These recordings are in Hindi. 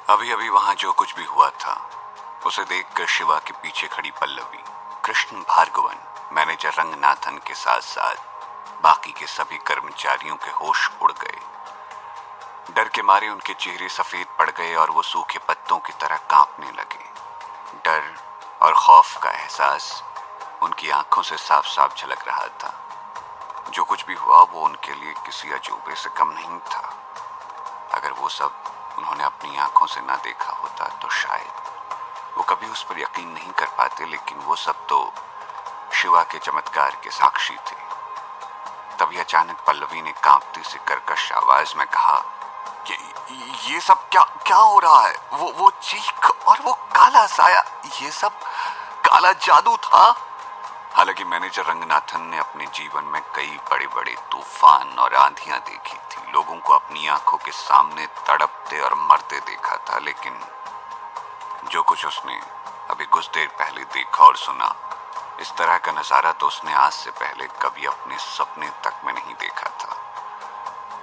अभी अभी वहां जो कुछ भी हुआ था उसे देखकर शिवा के पीछे खड़ी पल्लवी, कृष्ण भार्गवन, मैनेजर रंगनाथन के साथ साथ बाकी के सभी कर्मचारियों के होश उड़ गए। डर के मारे उनके चेहरे सफेद पड़ गए और वो सूखे पत्तों की तरह कांपने लगे। डर और खौफ का एहसास उनकी आंखों से साफ साफ झलक रहा था। जो कुछ भी हुआ वो उनके लिए किसी अजूबे से कम नहीं था। अगर वो सब उन्होंने अपनी आंखों से ना देखा होता तो शायद वो कभी उस पर यकीन नहीं कर पाते, लेकिन वो सब तो शिवा के चमत्कार के साक्षी थे। तभी अचानक पल्लवी ने कांपती सी कर्कश आवाज में कहा कि ये सब क्या क्या हो रहा है? वो चीख और वो काला साया, ये सब काला जादू था। हालांकि मैनेजर रंगनाथन ने अपने जीवन में कई बड़े बड़े तूफान और आंधियां देखी थी, लोगों को अपनी आंखों के सामने तड़पते और मरते देखा था, लेकिन जो कुछ उसने अभी कुछ देर पहले देखा और सुना, इस तरह का नजारा तो उसने आज से पहले कभी अपने सपने तक में नहीं देखा था।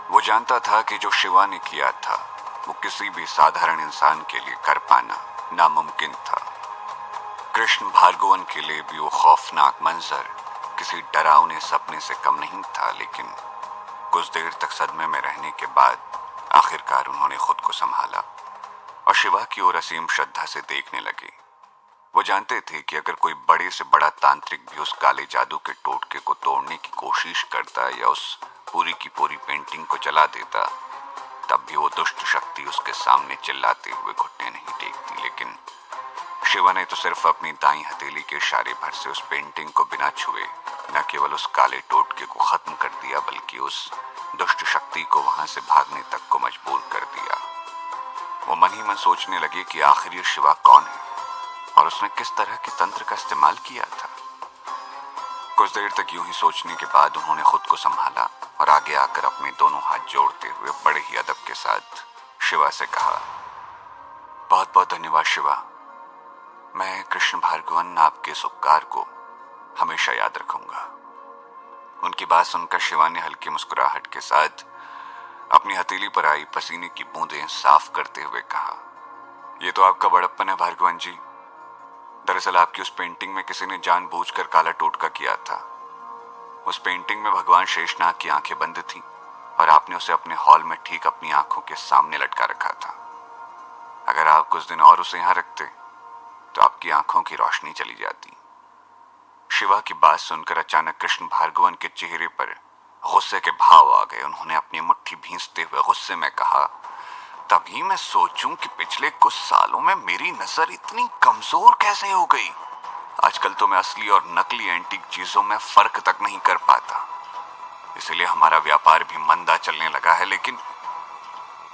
वो जानता था कि जो शिवा ने किया था वो किसी भी साधारण इंसान के लिए कर पाना नामुमकिन था। कृष्ण भार्गवन के लिए भी वो खौफनाक मंजर किसी डरावने सपने से कम नहीं था, लेकिन कुछ देर तक सदमे में रहने के बाद आखिरकार उन्होंने खुद को संभाला और शिवा की ओर असीम श्रद्धा से देखने लगे। वो जानते थे कि अगर कोई बड़े से बड़ा तांत्रिक भी उस काले जादू के टोटके को तोड़ने की कोशिश करता या उस पूरी की पूरी पेंटिंग को जला देता, तब भी वो दुष्ट शक्ति उसके सामने चिल्लाते हुए घुटने नहीं टेकती। लेकिन शिवा ने तो सिर्फ अपनी दाईं हथेली के इशारे भर से उस पेंटिंग को बिना छुए न केवल उस काले टोटके को खत्म कर दिया, बल्कि उस दुष्ट शक्ति को वहां से भागने तक को मजबूर कर दिया। वो मन ही मन सोचने लगे कि आखिर ये शिवा कौन है और उसने किस तरह के तंत्र का इस्तेमाल किया था। कुछ देर तक यूं ही सोचने के बाद उन्होंने खुद को संभाला और आगे आकर अपने दोनों हाथ जोड़ते हुए बड़े ही अदब के साथ शिवा से कहा, बहुत बहुत धन्यवाद शिवा। मैं कृष्ण भार्गवन आपके इस उपकार को हमेशा याद रखूंगा। उनकी बात सुनकर शिवा ने हल्की मुस्कुराहट के साथ अपनी हथेली पर आई पसीने की बूंदें साफ करते हुए कहा, यह तो आपका बड़प्पन है भार्गवन जी। दरअसल आपकी उस पेंटिंग में किसी ने जानबूझकर काला टोटका किया था। उस पेंटिंग में भगवान शेषनाग की आंखें बंद थीं और आपने उसे अपने हॉल में ठीक अपनी आंखों के सामने लटका रखा था। अगर आप कुछ दिन और उसे यहां रखते तो आपकी आंखों की रोशनी चली जाती। शिवा की बात सुनकर अचानक कृष्ण भार्गवन के चेहरे पर गुस्से के भाव आ गए। उन्होंने अपनी मुट्ठी भींचते हुए गुस्से में कहा, तभी मैं सोचूं कि पिछले कुछ सालों में मेरी नजर इतनी कमजोर कैसे हो गई। आजकल तो मैं असली और नकली एंटीक चीजों में फर्क तक नहीं कर पाता, इसलिए हमारा व्यापार भी मंदा चलने लगा है। लेकिन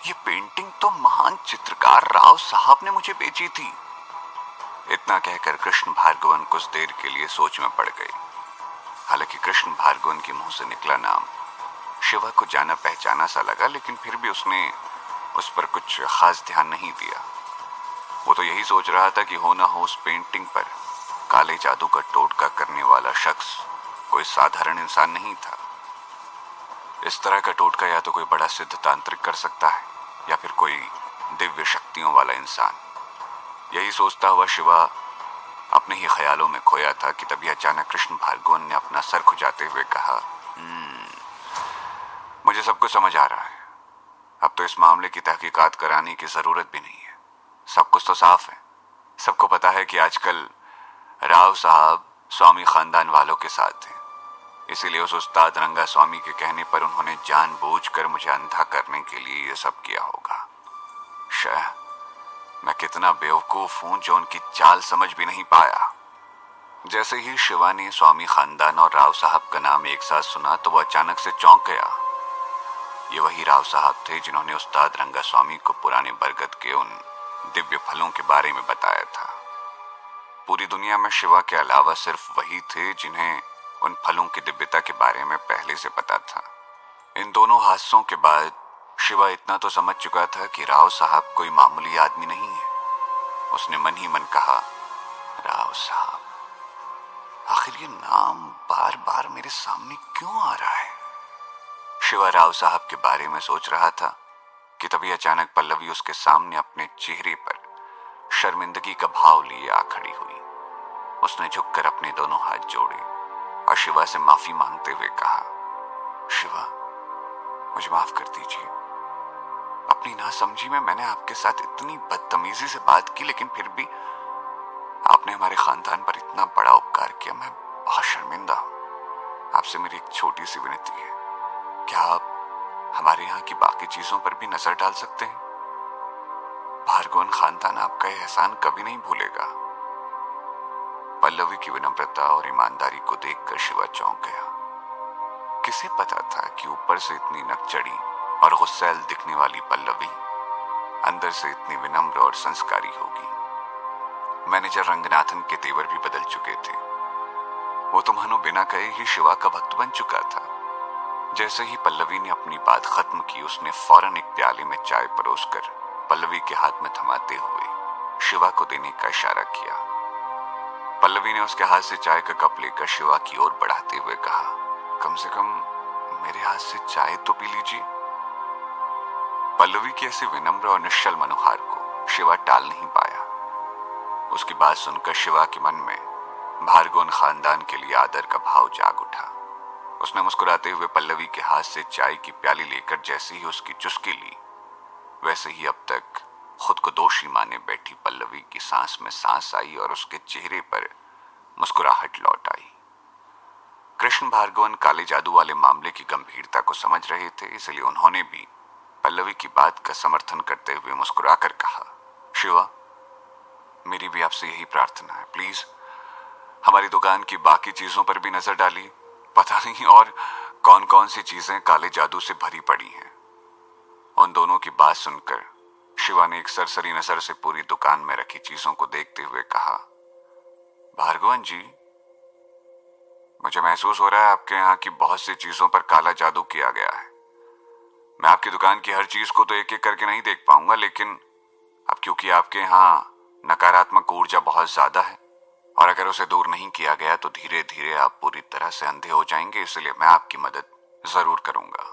ये पेंटिंग तो महान चित्रकार राव साहब ने मुझे बेची थी। इतना कहकर कृष्ण भार्गवन कुछ देर के लिए सोच में पड़ गए। हालांकि कृष्ण भार्गवन के मुंह से निकला नाम शिवा को जाना पहचाना सा लगा, लेकिन फिर भी उसने उस पर कुछ खास ध्यान नहीं दिया। वो तो यही सोच रहा था कि हो ना हो उस पेंटिंग पर काले जादू का टोटका करने वाला शख्स कोई साधारण इंसान नहीं था। इस तरह का टोटका या तो कोई बड़ा सिद्ध तांत्रिक कर सकता है या फिर कोई दिव्य शक्तियों वाला इंसान। यही सोचता हुआ शिवा अपने ही ख्यालों में खोया था कि तभी अचानक कृष्ण भार्गवन ने अपना सर खुजाते हुए कहा, मुझे सब कुछ समझ आ रहा है। अब तो इस मामले की तहकीकात कराने की जरूरत भी नहीं है। सब कुछ तो साफ है। सबको पता है कि आजकल राव साहब स्वामी खानदान वालों के साथ हैं, इसीलिए उस उस्ताद रंगा स्वामी के कहने पर उन्होंने जानबूझकर मुझे अंधा करने के लिए ये सब किया होगा। शायद मैं कितना बेवकूफ हूं जो उनकी चाल समझ भी नहीं पाया। जैसे ही शिवा ने स्वामी खानदान और राव साहब का नाम एक साथ सुना तो वो अचानक से चौंक गया। ये वही राव साहब थे जिन्होंने उस्ताद रंगा स्वामी को पुराने बरगद के उन दिव्य फलों के बारे में बताया था। पूरी दुनिया में शिवा के अलावा सिर्फ वही थे जिन्हें उन फलों की दिव्यता के बारे में पहले से पता था। इन दोनों हादसों के बाद शिवा इतना तो समझ चुका था कि राव साहब कोई मामूली आदमी नहीं है। उसने मन ही मन कहा, राव साहब, आखिर ये नाम बार बार मेरे सामने क्यों आ रहा है? शिवा राव साहब के बारे में सोच रहा था कि तभी अचानक पल्लवी उसके सामने अपने चेहरे पर शर्मिंदगी का भाव लिए आ खड़ी हुई। उसने झुककर अपने दोनों हाथ जोड़े और शिवा से माफी मांगते हुए कहा, शिवा, मुझे माफ कर दीजिए। अपनी नासमझी में मैंने आपके साथ इतनी बदतमीजी से बात की, लेकिन फिर भी आपने हमारे खानदान पर इतना बड़ा उपकार किया। मैं बहुत शर्मिंदा हूं। आपसे मेरी एक छोटी सी विनती है, क्या आप हमारे यहाँ की बाकी चीजों पर भी नजर डाल सकते हैं? भार्गवन खानदान आपका यह एहसान कभी नहीं भूलेगा। पल्लवी की विनम्रता और ईमानदारी को देखकर शिवा चौंक गया। किसे पता था कि ऊपर से इतनी नकचड़ी और गुस्सैल दिखने वाली पल्लवी अंदर से इतनी विनम्र और संस्कारी होगी। मैनेजर रंगनाथन के तेवर भी बदल चुके थे। वो तो मानो बिना कहे ही शिवा का भक्त बन चुका था। जैसे ही पल्लवी ने अपनी बात खत्म की, उसने फौरन एक प्याले में चाय परोसकर पल्लवी के हाथ में थमाते हुए शिवा को देने का इशारा किया। पल्लवी ने उसके हाथ से चाय का कप लेकर शिवा की ओर बढ़ाते हुए कहा, कम से कम मेरे हाथ से चाय तो पी लीजिए। पल्लवी की ऐसे विनम्र और निश्चल मनोहार को शिवा टाल नहीं पाया। उसकी बात सुनकर शिवा के मन में भार्गवन खानदान के लिए आदर का भाव जाग उठा। उसने मुस्कुराते हुए पल्लवी के हाथ से चाय की प्याली लेकर जैसे ही उसकी चुस्की ली, वैसे ही अब तक खुद को दोषी माने बैठी पल्लवी की सांस में सांस आई और उसके चेहरे पर मुस्कुराहट लौट आई। कृष्ण भार्गवन काले जादू वाले मामले की गंभीरता को समझ रहे थे, इसलिए उन्होंने भी पल्लवी की बात का समर्थन करते हुए मुस्कुराकर कहा, शिवा, मेरी भी आपसे यही प्रार्थना है, प्लीज हमारी दुकान की बाकी चीजों पर भी नजर डालिए। पता नहीं और कौन कौन सी चीजें काले जादू से भरी पड़ी हैं। उन दोनों की बात सुनकर शिवा ने एक सरसरी नजर से पूरी दुकान में रखी चीजों को देखते हुए कहा, भार्गवन जी, मुझे महसूस हो रहा है आपके यहाँ की बहुत सी चीजों पर काला जादू किया गया है। मैं आपकी दुकान की हर चीज को तो एक एक करके नहीं देख पाऊंगा, लेकिन अब क्योंकि आपके यहाँ नकारात्मक ऊर्जा बहुत ज्यादा है और अगर उसे दूर नहीं किया गया तो धीरे धीरे आप पूरी तरह से अंधे हो जाएंगे, इसलिए मैं आपकी मदद जरूर करूंगा।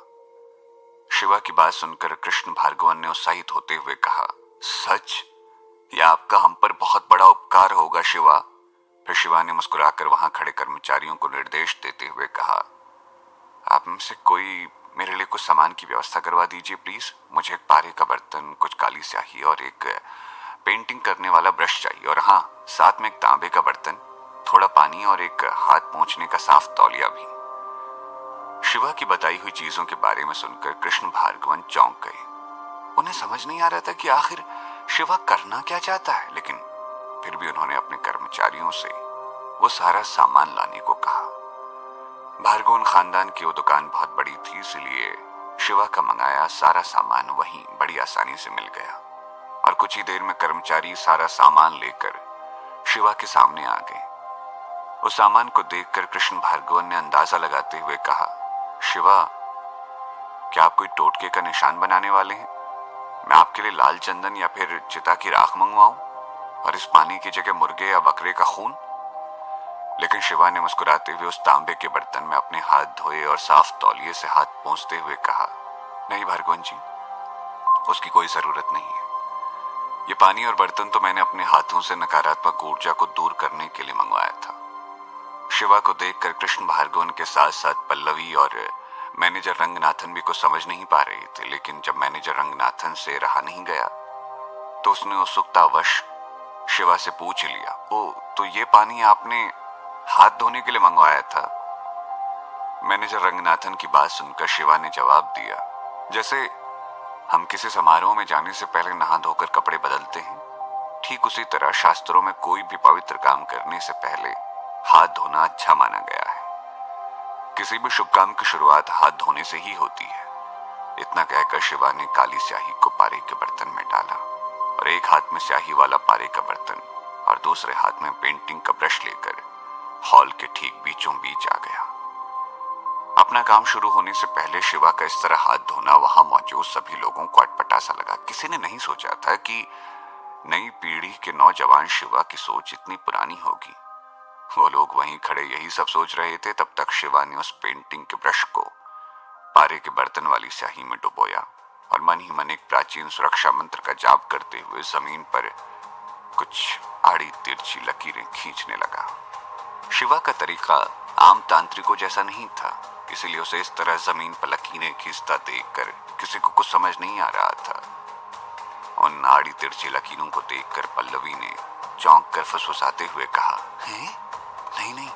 शिवा की बात सुनकर कृष्ण भार्गवन ने उत्साहित होते हुए कहा, सच? यह आपका हम पर बहुत बड़ा उपकार होगा शिवा। फिर शिवा ने मुस्कुराकर वहां खड़े कर्मचारियों को निर्देश देते हुए कहा, आप में से कोई मेरे लिए कुछ सामान की व्यवस्था करवा दीजिए प्लीज। मुझे एक पारे का बर्तन, कुछ काली स्याही और एक पेंटिंग करने वाला ब्रश चाहिए, और हाँ, साथ में एक तांबे का बर्तन, थोड़ा पानी और एक हाथ पोंछने का साफ तौलिया भी। शिवा की बताई हुई चीजों के बारे में सुनकर कृष्ण भार्गवन चौंक गए। उन्हें समझ नहीं आ रहा था कि आखिर शिवा करना क्या चाहता है, लेकिन फिर भी उन्होंने अपने कर्मचारियों से वो सारा सामान लाने को कहा। भार्गवन खानदान की वो दुकान बहुत बड़ी थी, इसलिए शिवा का मंगाया सारा सामान वहीं बड़ी आसानी से मिल गया और कुछ ही देर में कर्मचारी सारा सामान लेकर शिवा के सामने आ गए। उस सामान को देखकर कृष्ण भार्गवन ने अंदाजा लगाते हुए कहा, शिवा, क्या आप कोई टोटके का निशान बनाने वाले हैं? मैं आपके लिए लाल चंदन या फिर चिता की राख मंगवाऊं और इस पानी की जगह मुर्गे या बकरे का खून? लेकिन शिवा ने मुस्कुराते हुए उस तांबे के बर्तन में अपने हाथ धोए और साफ तौलिए से हाथ पोंछते हुए कहा, नहीं भार्गवन जी, उसकी कोई जरूरत नहीं है। ये पानी और बर्तन तो मैंने अपने हाथों से नकारात्मक ऊर्जा को दूर करने के लिए मंगवाया था। शिवा को देखकर कृष्ण भार्गवन के साथ साथ पल्लवी और मैनेजर रंगनाथन भी कुछ समझ नहीं पा रहे थे, लेकिन जब मैनेजर रंगनाथन से रहा नहीं गया तो उसने उत्सुकतावश शिवा से पूछ लिया, ओ, तो ये पानी आपने हाथ धोने के लिए मंगवाया था? मैनेजर रंगनाथन की बात सुनकर शिवा ने जवाब दिया, जैसे हम किसी समारोह में जाने से पहले नहा धोकर कपड़े बदलते हैं, ठीक उसी तरह शास्त्रों में कोई भी पवित्र काम करने से पहले हाथ धोना अच्छा माना गया है। किसी भी शुभ काम की शुरुआत हाथ धोने से ही होती है। इतना कहकर शिवा ने काली स्याही को पारे के बर्तन में डाला और एक हाथ में स्याही वाला पारे का बर्तन और दूसरे हाथ में पेंटिंग का ब्रश लेकर हॉल के ठीक बीचों बीच आ गया। अपना काम शुरू होने से पहले शिवा का इस तरह हाथ धोना वहां मौजूद सभी लोगों को अटपटा सा लगा। किसी ने नहीं सोचा था कि नई पीढ़ी के नौजवान शिवा की सोच इतनी पुरानी होगी। वो लोग वहीं खड़े यही सब सोच रहे थे, तब तक शिवा ने उस पेंटिंग के ब्रश को पारे के बर्तन वाली स्याही में डुबोया और मन ही मन एक प्राचीन सुरक्षा मंत्र का जाप करते हुए जमीन पर कुछ आड़ी तिरछी लकीरें खींचने लगा। शिवा का तरीका आम तांत्रिकों जैसा नहीं था, इसीलिए उसे इस तरह जमीन पर लकीरें खींचता देखकर किसी को कुछ समझ नहीं आ रहा था। उन आड़ी तिरछी लकीरों को देखकर पल्लवी ने चौंक कर फुसफुसाते हुए कहा, हैं? नहीं नहीं,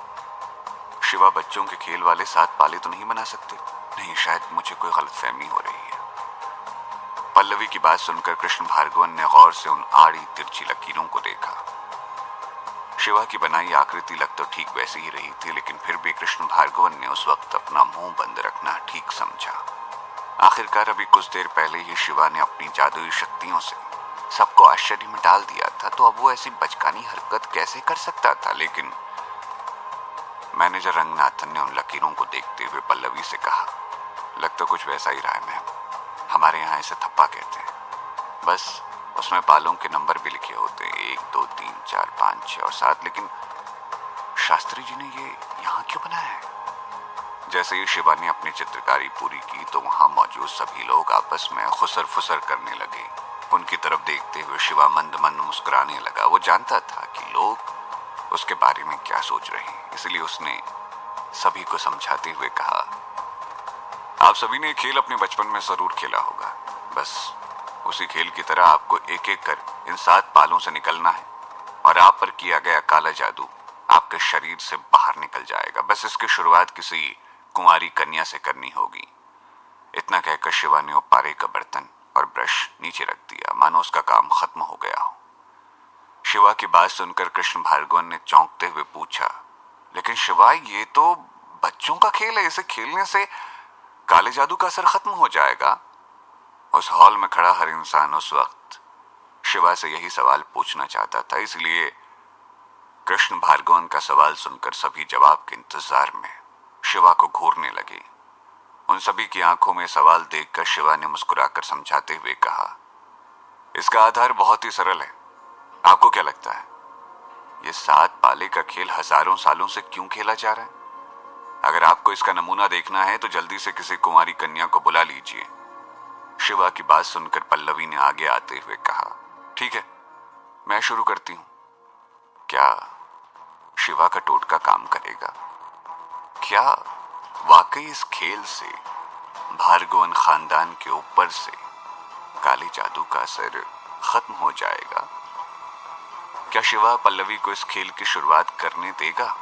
शिवा बच्चों के खेल वाले 7 पाले तो नहीं बना सकते। नहीं, शायद मुझे कोई गलतफहमी हो रही है। पल्लवी की बात सुनकर कृष्ण भार्गवन ने गौर से उन आड़ी तिरछी लकीरों को देखा। शिवा की बनाई आकृति लग तो ठीक वैसी ही रही थी, लेकिन फिर भी कृष्ण भार्गवन ने उस वक्त अपना मुंह बंद रखना ठीक समझा। आखिरकार अभी कुछ देर पहले ही शिवा ने अपनी जादुई शक्तियों से सबको आश्चर्य में डाल दिया था, तो अब वो ऐसी बचकानी हरकत कैसे कर सकता था। लेकिन मैनेजर रंगनाथन ने उन लकीरों को देखते हुए पल्लवी से कहा, लग तो कुछ वैसा ही रहा है मैम, हमारे यहाँ इसे थप्पा कहते हैं। बस उसमें पालों के नंबर भी लिखे होते हैं, 1 2 3 4 5 6 और 7, लेकिन शास्त्री जी ने ये यहाँ क्यों बनाया है? जैसे ही शिवा ने अपनी चित्रकारी पूरी की तो वहां मौजूद सभी लोग आपस में खुसर फुसर करने लगे। उनकी तरफ देखते हुए शिवा मंद मंद मुस्कुराने लगा। वो जानता था कि लोग उसके बारे में क्या सोच रहे हैं, इसलिए उसने सभी को समझाते हुए कहा, आप सभी ने खेल अपने बचपन में जरूर खेला होगा। बस उसी खेल की तरह आपको एक एक कर इन 7 पालों से निकलना है और आप पर किया गया काला जादू आपके शरीर से बाहर निकल जाएगा। बस इसकी शुरुआत किसी कुंवारी कन्या से करनी होगी। इतना कहकर शिवा ने पारे का बर्तन और ब्रश नीचे रख दिया, मानो उसका काम खत्म हो गया हो। शिवा की बात सुनकर कृष्ण भार्गवन ने चौंकते हुए पूछा, लेकिन शिवा ये तो बच्चों का खेल है, इसे खेलने से काले जादू का असर खत्म हो जाएगा। उस हॉल में खड़ा हर इंसान उस वक्त शिवा से यही सवाल पूछना चाहता था, इसलिए कृष्ण भार्गवन का सवाल सुनकर सभी जवाब के इंतजार में शिवा को घूरने लगे। उन सभी की आंखों में सवाल देखकर शिवा ने मुस्कुराकर समझाते हुए कहा, इसका आधार बहुत ही सरल है। आपको क्या लगता है ये 7 पाले का खेल हजारों सालों से क्यों खेला जा रहा है? अगर आपको इसका नमूना देखना है तो जल्दी से किसी कुंवारी कन्या को बुला लीजिए। शिवा की बात सुनकर पल्लवी ने आगे आते हुए कहा, ठीक है, मैं शुरू करती हूं। क्या शिवा का टोटका काम करेगा? क्या वाकई इस खेल से भार्गवन खानदान के ऊपर से काले जादू का असर खत्म हो जाएगा? क्या शिवा पल्लवी को इस खेल की शुरुआत करने देगा?